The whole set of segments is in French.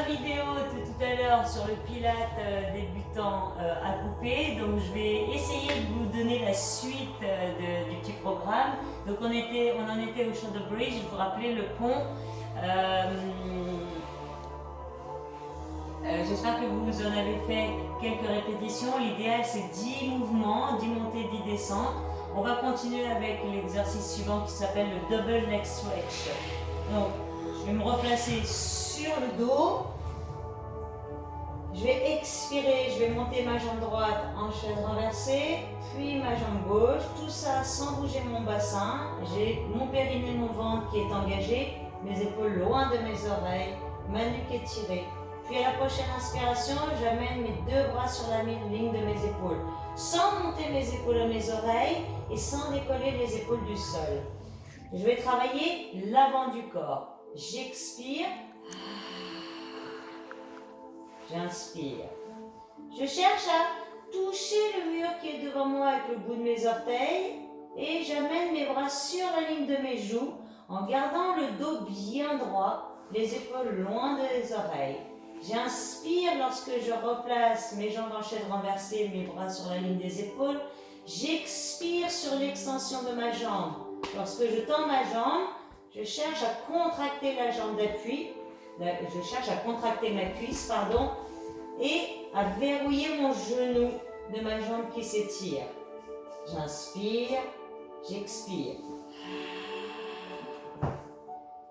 vidéo de tout à l'heure sur le pilate débutant à couper, donc je vais essayer de vous donner la suite du petit programme. Donc on en était au Shoulder Bridge, vous vous rappelez le pont. J'espère que vous en avez fait quelques répétitions. L'idéal c'est 10 mouvements, 10 montées, 10 descentes. On va continuer avec l'exercice suivant qui s'appelle le double leg stretch. Donc je vais me replacer sur le dos. Je vais expirer, je vais monter ma jambe droite en chaise renversée, puis ma jambe gauche, tout ça sans bouger mon bassin. J'ai mon périnée, mon ventre qui est engagé, mes épaules loin de mes oreilles, ma nuque étirée. Puis à la prochaine inspiration, j'amène mes deux bras sur la ligne de mes épaules, sans monter mes épaules à mes oreilles et sans décoller les épaules du sol. Je vais travailler l'avant du corps. J'expire. J'inspire. Je cherche à toucher le mur qui est devant moi avec le bout de mes orteils et j'amène mes bras sur la ligne de mes joues en gardant le dos bien droit, les épaules loin des oreilles. J'inspire lorsque je replace mes jambes en chaise renversée, mes bras sur la ligne des épaules. J'expire sur l'extension de ma jambe. Lorsque je tends ma jambe, je cherche à contracter la jambe d'appui. Je cherche à contracter ma cuisse, et à verrouiller mon genou de ma jambe qui s'étire. J'inspire, j'expire.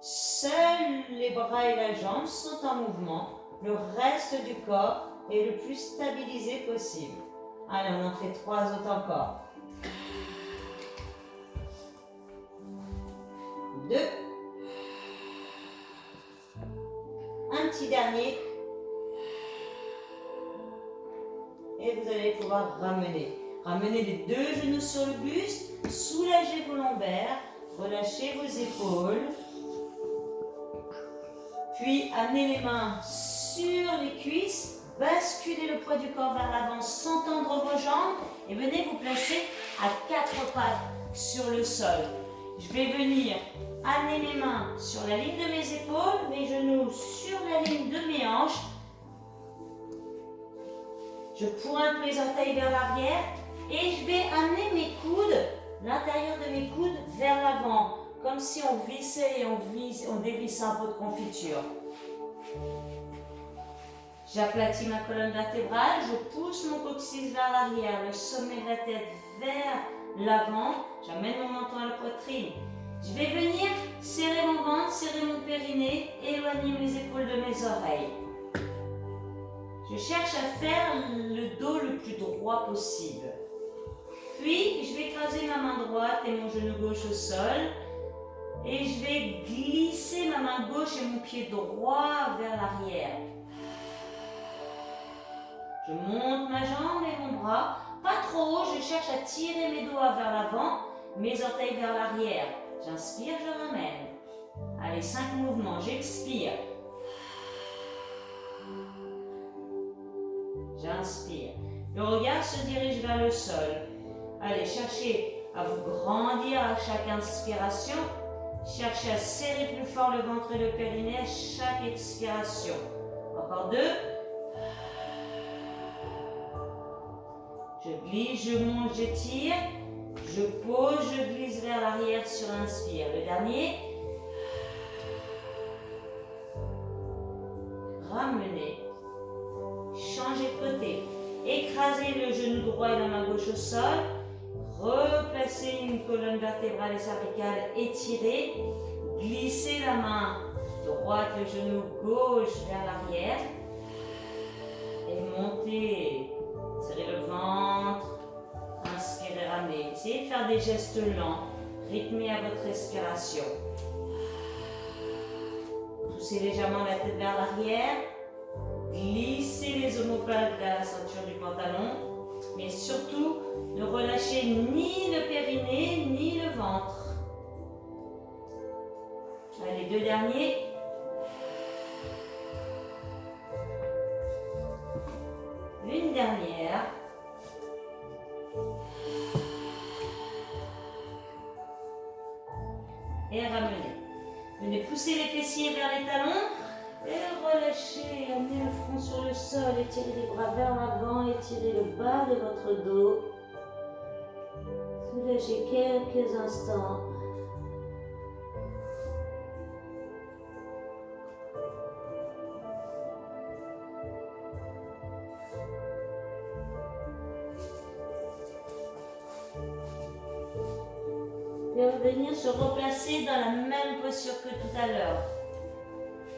Seuls les bras et la jambe sont en mouvement. Le reste du corps est le plus stabilisé possible. Allez, on en fait 3 autres encore. 2. Un petit dernier. Et vous allez pouvoir ramener. Ramenez les deux genoux sur le buste, soulagez vos lombaires, relâchez vos épaules. Puis amenez les mains sur les cuisses, basculez le poids du corps vers l'avant sans tendre vos jambes et venez vous placer à 4 pattes sur le sol. Je vais venir amener mes mains sur la ligne de mes épaules, mes genoux sur la ligne de mes hanches. Je pointe mes orteils vers l'arrière et je vais amener mes coudes, l'intérieur de mes coudes vers l'avant, comme si on vissait et on dévissait un pot de confiture. J'aplatis ma colonne vertébrale, je pousse mon coccyx vers l'arrière, le sommet de la tête vers l'avant, j'amène mon menton à la poitrine. Je vais venir serrer mon ventre, serrer mon périnée, éloigner mes épaules de mes oreilles. Je cherche à faire le dos le plus droit possible. Puis, je vais écraser ma main droite et mon genou gauche au sol. Et je vais glisser ma main gauche et mon pied droit vers l'arrière. Je monte ma jambe et mon bras. Pas trop haut, je cherche à tirer mes doigts vers l'avant, mes orteils vers l'arrière. J'inspire, je ramène. Allez, 5 mouvements. J'expire. J'inspire. Le regard se dirige vers le sol. Allez, cherchez à vous grandir à chaque inspiration. Cherchez à serrer plus fort le ventre et le périnée à chaque expiration. Encore 2. Je glisse, je monte, j'étire. Je pose, je glisse vers l'arrière sur inspire. Le dernier. Ramenez. Changez de côté. Écrasez le genou droit et la main gauche au sol. Replacez une colonne vertébrale et cervicale étirée. Glissez la main droite, le genou gauche vers l'arrière. Et montez. Serrez le ventre. Inspirez, ramenez. Essayez de faire des gestes lents, rythmés à votre respiration. Poussez légèrement la tête vers l'arrière. Glissez les omoplates vers la ceinture du pantalon. Mais surtout, ne relâchez ni le périnée, ni le ventre. Allez, 2 derniers. Une dernière. Et ramenez. Venez pousser les fessiers vers les talons. Et relâchez, amenez le front sur le sol, étirez les bras vers l'avant, étirez le bas de votre dos. Soulagez quelques instants. Et revenir se replacer dans la même posture que tout à l'heure.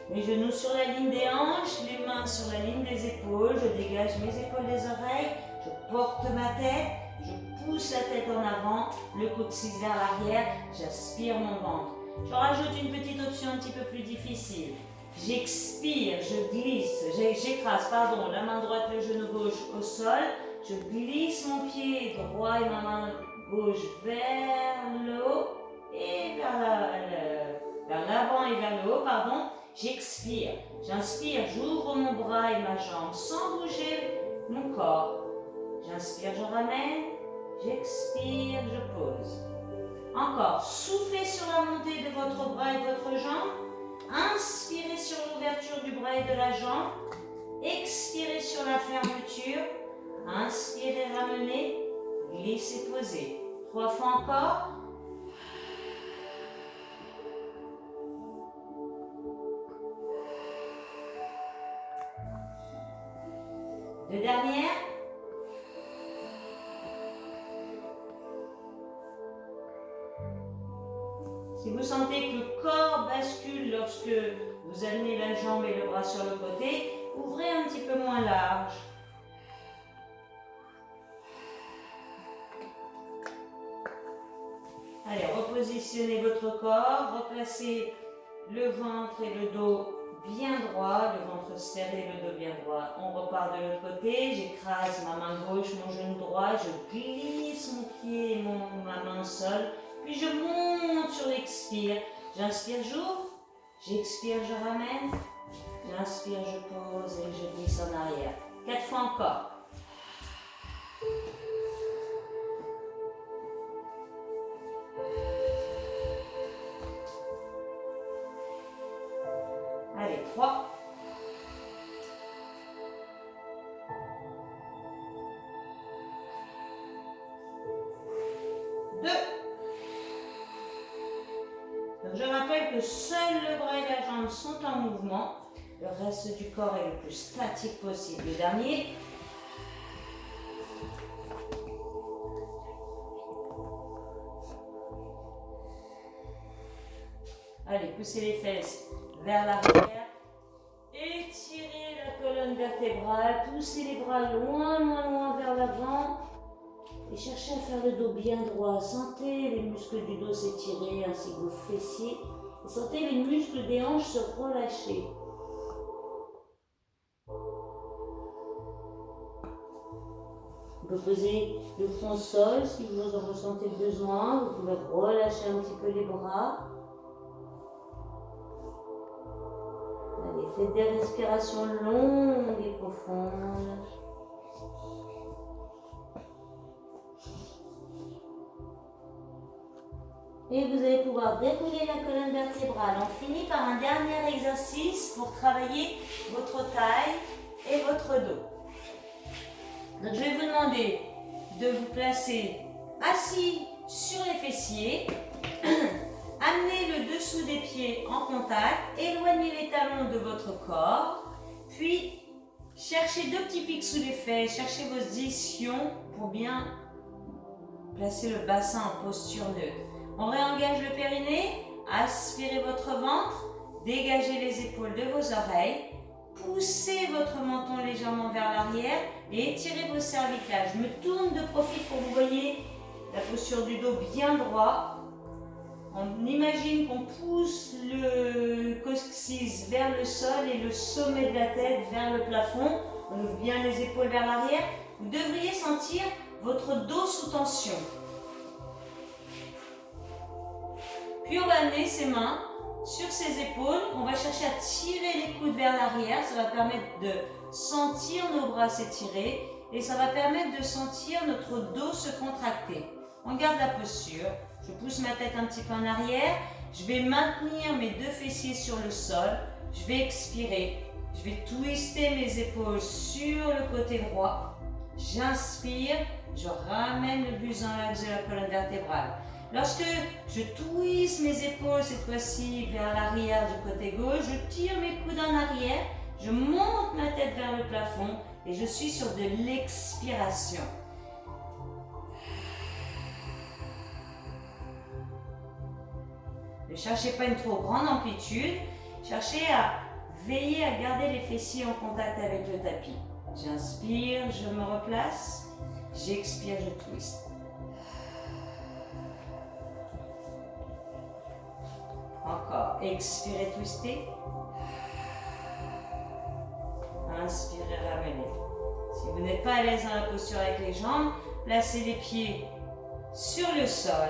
Les genoux sur la ligne des hanches, les mains sur la ligne des épaules. Je dégage mes épaules des oreilles. Je porte ma tête. Je pousse la tête en avant. Le coude 6 vers l'arrière. J'aspire mon ventre. Je rajoute une petite option un petit peu plus difficile. J'expire, je glisse, j'écrase, la main droite, le genou gauche au sol. Je glisse mon pied droit et ma main gauche vers le haut et vers l'avant et vers le haut, J'expire, j'inspire, j'ouvre mon bras et ma jambe sans bouger mon corps. J'inspire, je ramène, j'expire, je pose. Encore, soufflez sur la montée de votre bras et de votre jambe. Inspirez sur l'ouverture du bras et de la jambe. Expirez sur la fermeture. Inspirez, ramenez, glissez, posez. 3 fois encore. Deux dernières. Si vous sentez que le corps bascule lorsque vous amenez la jambe et le bras sur le côté, ouvrez un petit peu moins large. Allez, repositionnez votre corps, replacez le ventre et le dos bien droit, le ventre serré, le dos bien droit. On repart de l'autre côté, j'écrase ma main gauche, mon genou droit, je glisse mon pied et ma main au sol, puis je monte sur l'expire. J'inspire, j'ouvre, j'expire, je ramène, j'inspire, je pose et je glisse en arrière. 4 fois encore. Allez, 3. 2. Donc je rappelle que seul le bras et la jambe sont en mouvement. Le reste du corps est le plus statique possible. Le dernier. Allez, poussez les fesses vers l'arrière. Étirez la colonne vertébrale. Poussez les bras loin, loin, loin vers l'avant. Et cherchez à faire le dos bien droit. Sentez les muscles du dos s'étirer ainsi que vos fessiers. Et sentez les muscles des hanches se relâcher. Vous pouvez poser le front au sol si vous en ressentez le besoin. Vous pouvez relâcher un petit peu les bras. Allez, faites des respirations longues et profondes. Et vous allez pouvoir dérouler la colonne vertébrale. On finit par un dernier exercice pour travailler votre taille et votre dos. Donc je vais vous demander de vous placer assis sur les fessiers. Amenez le dessous des pieds en contact. Éloignez les talons de votre corps. Puis cherchez 2 petits pics sous les fesses. Cherchez vos ischions pour bien placer le bassin en posture neutre. On réengage le périnée, aspirez votre ventre, dégagez les épaules de vos oreilles, poussez votre menton légèrement vers l'arrière et étirez vos cervicales. Je me tourne de profil pour que vous voyez la posture du dos bien droit. On imagine qu'on pousse le coccyx vers le sol et le sommet de la tête vers le plafond. On ouvre bien les épaules vers l'arrière. Vous devriez sentir votre dos sous tension. Puis on va amener ses mains sur ses épaules. On va chercher à tirer les coudes vers l'arrière. Ça va permettre de sentir nos bras s'étirer et ça va permettre de sentir notre dos se contracter. On garde la posture. Je pousse ma tête un petit peu en arrière. Je vais maintenir mes 2 fessiers sur le sol. je vais expirer. Je vais twister mes épaules sur le côté droit. J'inspire, je ramène le buste dans l'axe de la colonne vertébrale. Lorsque je twiste mes épaules cette fois-ci vers l'arrière du côté gauche, je tire mes coudes en arrière, je monte ma tête vers le plafond et je suis sur de l'expiration. Ne cherchez pas une trop grande amplitude, cherchez à veiller à garder les fessiers en contact avec le tapis. J'inspire, je me replace, j'expire, je twiste. Encore, expirez, twistez. Inspirez, ramenez. Si vous n'êtes pas à l'aise dans la posture avec les jambes, placez les pieds sur le sol.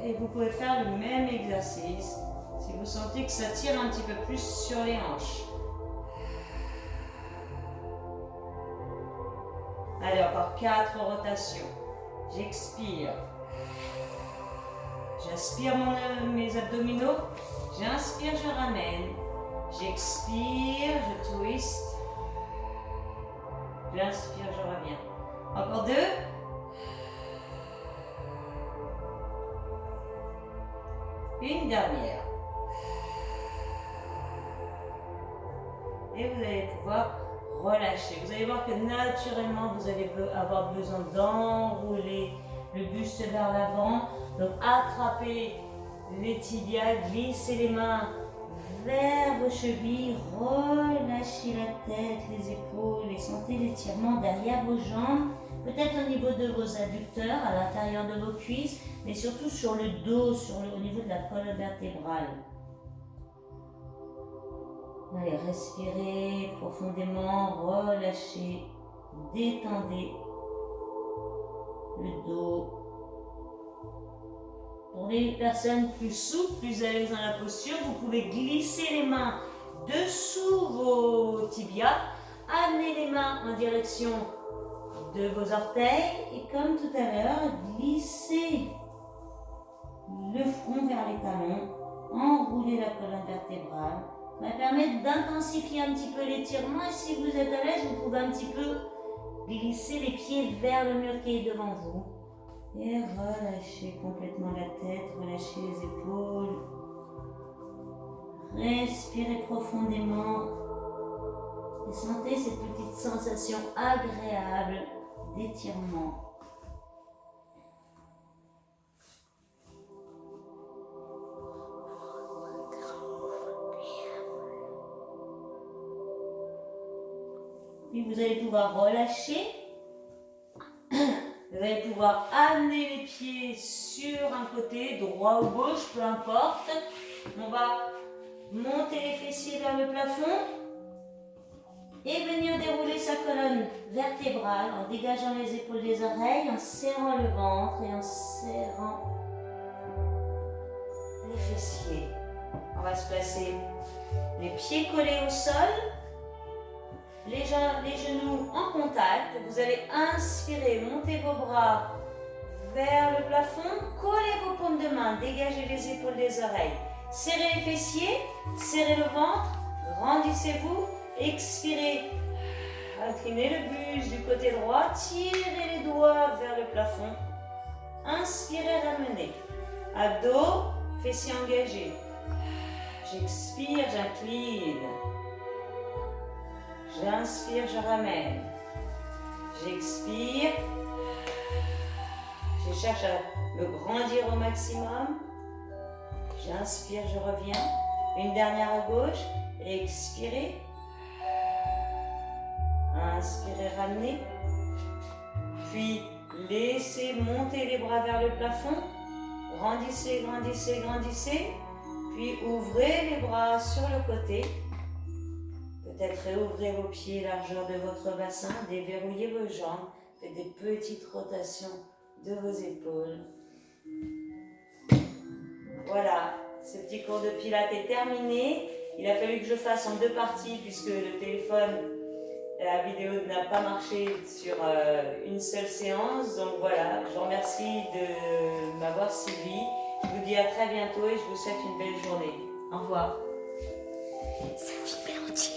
Et vous pouvez faire le même exercice si vous sentez que ça tire un petit peu plus sur les hanches. Allez, encore 4 rotations. J'expire. J'inspire mes abdominaux. J'inspire, je ramène. J'expire, je twist. J'inspire, je reviens. Encore 2. Une dernière. Et vous allez pouvoir relâcher. Vous allez voir que naturellement, vous allez avoir besoin d'enrouler le buste vers l'avant. Donc, attrapez les tibias, glissez les mains vers vos chevilles, relâchez la tête, les épaules et sentez l'étirement derrière vos jambes. Peut-être au niveau de vos adducteurs, à l'intérieur de vos cuisses, mais surtout sur le dos, au niveau de la colonne vertébrale. Allez, respirez profondément, relâchez, détendez le dos. Pour les personnes plus souples, plus à l'aise dans la posture, vous pouvez glisser les mains dessous vos tibias, amener les mains en direction de vos orteils et comme tout à l'heure, glisser le front vers les talons, enrouler la colonne vertébrale. Ça va permettre d'intensifier un petit peu l'étirement et si vous êtes à l'aise, vous pouvez un petit peu glisser les pieds vers le mur qui est devant vous. Et relâchez complètement la tête, relâchez les épaules. Respirez profondément et sentez cette petite sensation agréable d'étirement. Puis vous allez pouvoir relâcher. Vous allez pouvoir amener les pieds sur un côté, droit ou gauche, peu importe. On va monter les fessiers vers le plafond et venir dérouler sa colonne vertébrale en dégageant les épaules des oreilles, en serrant le ventre et en serrant les fessiers. On va se placer les pieds collés au sol. Les genoux en contact, vous allez inspirer, monter vos bras vers le plafond, collez vos paumes de main, dégagez les épaules des oreilles, serrez les fessiers, serrez le ventre, grandissez-vous, expirez, inclinez le buste du côté droit, tirez les doigts vers le plafond, inspirez, ramenez, abdos, fessiers engagés, j'expire, j'incline. J'inspire, je ramène. J'expire. Je cherche à me grandir au maximum. J'inspire, je reviens. Une dernière à gauche. Expirez. Inspirez, ramenez. Puis, laissez monter les bras vers le plafond. Grandissez, grandissez, grandissez. Puis, ouvrez les bras sur le côté. Peut-être réouvrez vos pieds, largeur de votre bassin, déverrouillez vos jambes, faites des petites rotations de vos épaules. Voilà, ce petit cours de pilates est terminé. Il a fallu que je fasse en 2 parties puisque le téléphone, la vidéo n'a pas marché sur une seule séance. Donc voilà, je vous remercie de m'avoir suivi. Je vous dis à très bientôt et je vous souhaite une belle journée. Au revoir. Ça filmait entier.